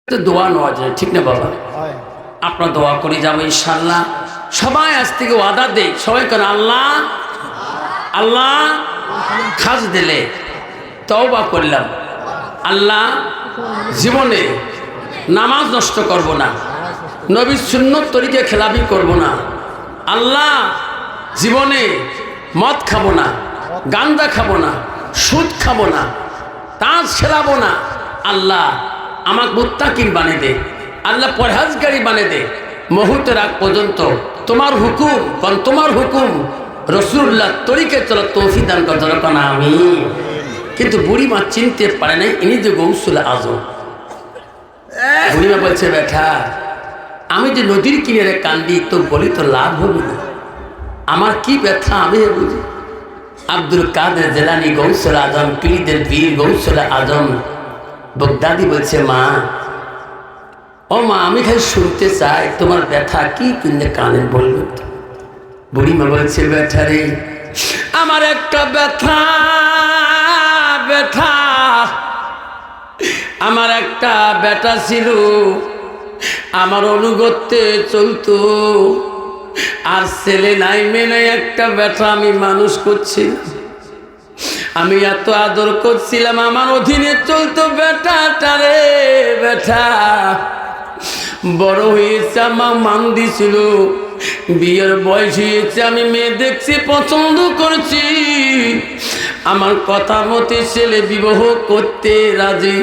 তো দোয়া নেওয়া যায়, ঠিক না বাবা? আপনার দোয়া করে যাবো ইনশাল্লাহ। সবাই আজ থেকে ওয়াদা দেয়, সবাই কেন আল্লাহ আল্লাহ খাস দিলে তওবা করলাম, আল্লাহ জীবনে নামাজ নষ্ট করব না, নবীর সুন্নত তরিকে খেলাপি করব না, আল্লাহ জীবনে মদ খাবো না, গাঁজা খাবো না, সুদ খাবো না, তাস খেলাবো না, আল্লাহ আমাকে মুত্তাকিন বানিয়ে দে, আল্লাহ পরহেজগারি বানিয়ে দে। মুহূর্তের আগ পর্যন্ত তোমার হুকুম, কারণ তোমার হুকুম রাসূলুল্লাহ তরিকে চলো তৌফিক দান কর, দরকার আমি। কিন্তু বুড়িমা চিনতে পারে নাই ইনি যে গৌসুল আজম। বুড়িমা বলছে, বেটা আমি যে নদীর কিনারে কান্দি তো বলি তো লাভ হবে না, আমার কি ব্যথা আমি বুঝি। আব্দুল কাদের জেলানি গৌসুল আজম, পীরদের বীর গৌসুল আজম বগদাদি বলছে, মা ও মা আমি খালি শুনতে চাই তোমার ব্যথা কি, কিন্তু কানে বলবে তো। বুড়িমা বলছে, ব্যথা রে আমার একটা ব্যথা, ব্যথা আমার একটা বেটা ছিল, আমার অনুগত্যে চলতো, আর ছেলে নাই মেয়ে নাই, একটা বেটা আমি মানুষ করছি, আমি এত আদর করছিলাম, আমার অধীনে চলতো বেটাটারে। বেটা বড় হয়েছে, আমার মান দিছিল, বিয়ের বয়স হয়েছে, আমি মেয়ে দেখছি পছন্দ করছি, আমার কথা মতে ছেলে বিবাহ করতে রাজি,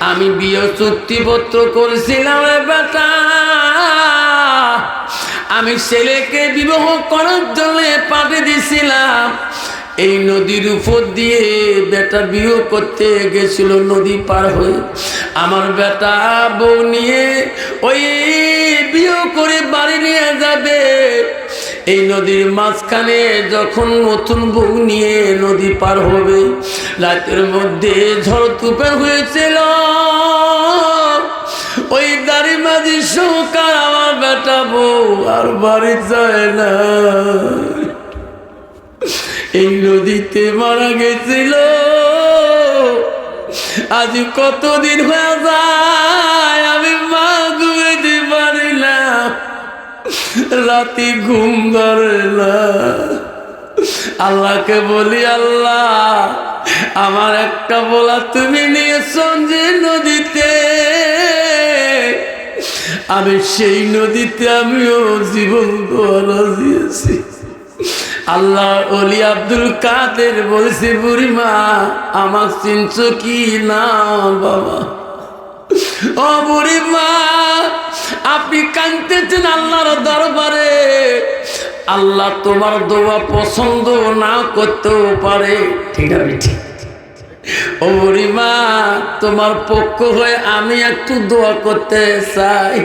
আমি বিয়ে চুক্তিপত্র করেছিলাম। রে বেটা আমি ছেলেকে বিবাহ করার জন্য পাঠিয়ে দিয়েছিলাম, এই নদীর উপর দিয়ে বেটা বিয়ে করতে গেছিল, নদী পার হয়ে আমার বেটা বউ নিয়ে ওই বিয়ে করে বাড়ি নিয়ে যাবে। এই নদীর মাঝখানে যখন নতুন বউ নিয়ে নদী পার হবে, রাতের মধ্যে ঝড় তুফান হয়েছিল, ওই দাড়ি মাঝি সহকার আমার বেটা বউ আর বাড়ি যায় না, এই নদীতে মারা গেছিল। আজ কতদিন হয়ে যায় আমি মা ঘুমাইতে পারি না, রাতে ঘুম ধরে না। আল্লাহকে বলি, আল্লাহ আমার একটা বলা তুমি নিয়েছো যে নদীতে, আমি সেই নদীতে আমিও জীবন দেওয়া দিয়েছি। আল্লাহ ওলি আব্দুল কাদের বলছে, বুড়িমা আমার চিনছ কি না বাবা? ও বুড়িমা আপনি কাঁদতেছেন আল্লাহর দরবারে, আল্লাহ তোমার দোয়া পছন্দ না করতেও পারে, ঠিক আছে ঠিক। ও বুড়িমা তোমার পক্ষ হয়ে আমি একটু দোয়া করতে চাই,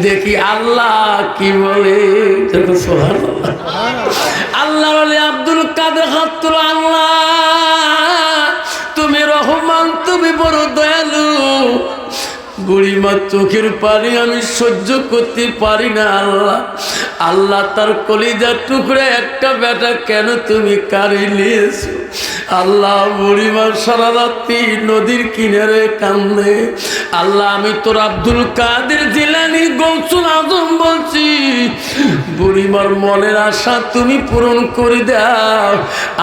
দেখি আল্লাহ কি বলে। আল্লাহ বলে, আব্দুল কাদের হাত তোলো, আল্লাহ তুমি রহমান, তুমি বড় দয়ালু। বুড়িমার চোখের পানি আমি সহ্য করতে পারি না আল্লাহ, আল্লাহ তার কলিজার টুকরে একটা বেটা কেন তুমি কাড়ি নিয়েছো? আল্লাহ বুড়িমার সারা রাত্রি নদীর কিনারে কান্দে। আল্লাহ আমি তোর আব্দুল কাদের জিলানী গৌসুল আজম বলছি, বুড়িমার মনের আশা তুমি পূরণ করে দাও,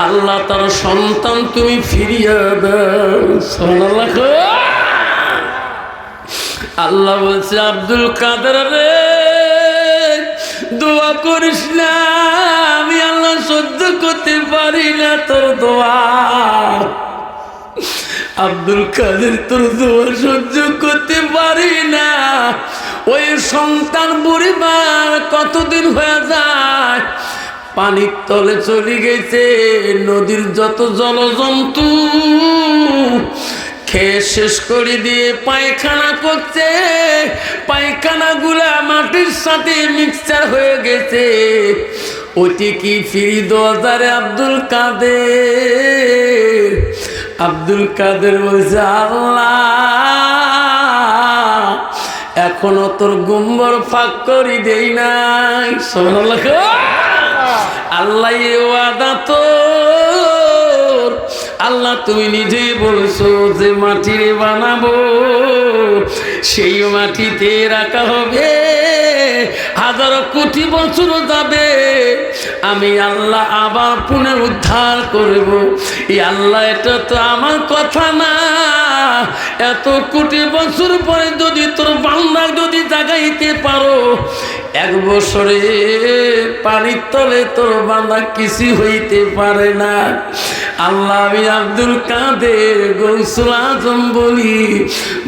আল্লাহ তার সন্তান তুমি ফিরিয়ে দাও। সুবহানাল্লাহ। আল্লাহ বলছে, আব্দুল কাদের রে দোয়া করিস না, আমি আল্লাহ সহ্য করতে পারি না তোর দোয়া। আব্দুল কাদের তোর দোয়া সহ্য করতে পারি না। ওই সন্তান বুড়িমার কতদিন হয়ে যায় পানির তলে চলে গেছে, নদীর যত জলজন্তু খেয়ে শেষ করে দিয়ে পায়খানা করছে, পায়খানা গুলা মাটির সাথে মিক্সচার হয়ে গেছে। ওটি কি ফিরি দোয়ারে আব্দুল কাদের? আব্দুল কাদের বলছে, আল্লাহ এখনো তোর গুম্বর ফাঁক করি দেই নাই। আল্লাহ ওয়াদা তো আল্লাহ তুমি নিজেই বলছো যে মাটিরে বানাবো, সেই মাটিতে রাখা হবে, হাজারো কোটি বছর যাবে, আমি আল্লাহ আবার পুনরুদ্ধার করব। এই আল্লাহ, এটা তো আমার কথা না। এত কোটি বছর পরে যদি তোর বান্দা যদি জাগাইতে পারো, 1 বছরে পানির তলে তোর বান্দা কিছু হইতে পারে না। আল্লাহ, আমি আব্দুল কাদের গৌসুল আজম বলি,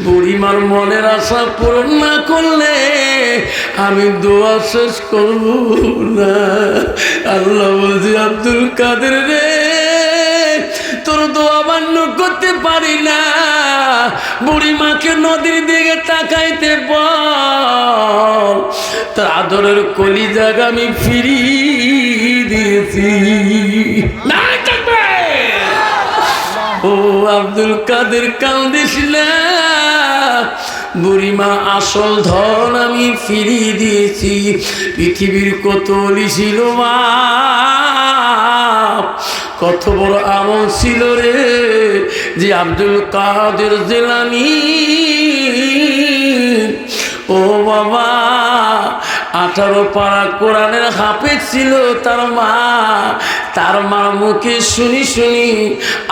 বুড়িমার মনের আশা পূরণ না করলে আমি দোয়া শেষ করব না। আল্লাহ বলছি, আব্দুল কাদের রে, তোর দোয়া মান্য করতে পারি না। বুড়িমাকে নদীর দিকে তাকাইতে বল, তার আদরের কলিজাগ আমি ফিরিয়ে দিয়েছি। না থাকবে ও আব্দুল কাদের, কান্দিস না। বুড়িমা আসল ধন আমি ফিরিয়ে দিয়েছি। পৃথিবীর কত অলি ছিল মা, কত বড় আমল ছিল রে, যে আব্দুল কাদের জিলানী, ও বাবা, 18 পারা কোরআনের হাফেজ ছিল তার মা। তার মার মুখে শুনি শুনি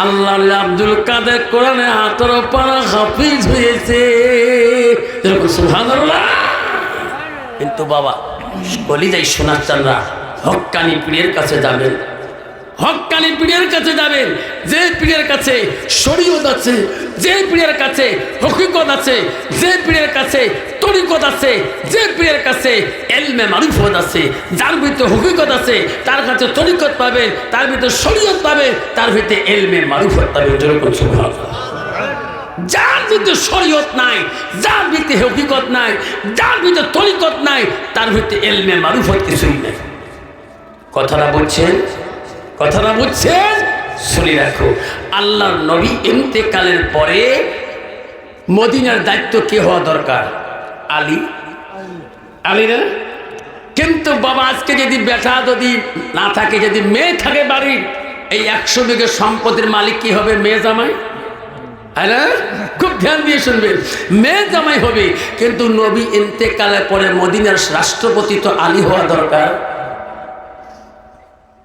আল্লাহ আব্দুল কাদের কোরআনে 18 পারা হাফেজ হয়েছে। সুবহানাল্লাহ। কিন্তু বাবা, কলিজায় শোনার চানরা হক্কানি পীরের কাছে যাবেন, হক্কানি পীরের কাছে যাবেন, যে পীরের কাছে শরীয়ত আছে, যে পীরের কাছে হকিকত আছে, যে পীরের কাছে তরিকত আছে, যে পীরের কাছে ইলমে মারিফত আছে, যার ভিতরে হকিকত আছে তার কাছে তরিকত পাবে, তার ভিতরে শরীয়ত পাবে, তার ভিতরে ইলমে মারিফত পাবে। যেরকম সুবহানাল্লাহ। যার ভিতরে শরীয়ত নাই, যার ভিতরে হকিকত নাই, যার ভিতরে তরিকত নাই, তার ভিতরে ইলমে মারিফত কিছুই নাই। কথাটা বলছেন, কথাটা বুঝছেন? শুনে রাখো, আল্লাহর নবী ইন্তেকালের পরে মদিনার দায়িত্ব কে হওয়া দরকার? আলী। আলী না? কিন্তু বাবা, আজকে যদি বেটা যদি না থাকে, যদি মেয়ে থাকে বাড়ির, এই 100 বিঘে সম্পদের মালিক কি হবে? মেয়ে জামাই। হ্যাঁ, খুব ধ্যান দিয়ে শুনবেন, মেয়ে জামাই হবে। কিন্তু নবী ইন্তেকালের পরে মদিনার রাষ্ট্রপতি তো আলী হওয়া দরকার।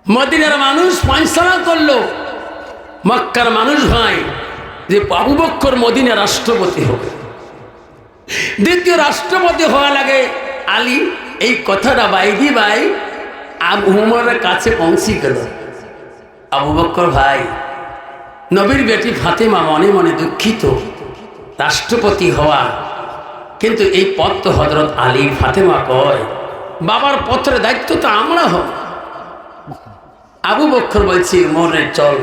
মদিনার মানুষ ফয়সালা করলো, মক্কার মানুষ ভাই, যে আবু বকর মদিনার রাষ্ট্রপতি হবে, দ্বিতীয় রাষ্ট্রপতি হওয়া লাগে আলী। এই কথাটা বাইদি ভাই আবু উমরের কাছে পৌঁছে গেল। আবু বকর ভাই, নবীর বেটি ফাতেমা মনে মনে দুঃখিত রাষ্ট্রপতি হওয়া, কিন্তু এই পদ তো হযরত আলী। ফাতেমা কয়, বাবার পত্রের দায়িত্ব তো আমরা হব। আবু বকর বলছি, মনে চল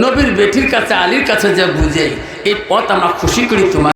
নবীর বেটির কাছে আলীর কাছে যা বুঝে, এই পথ আমরা খুশি করি তোমার।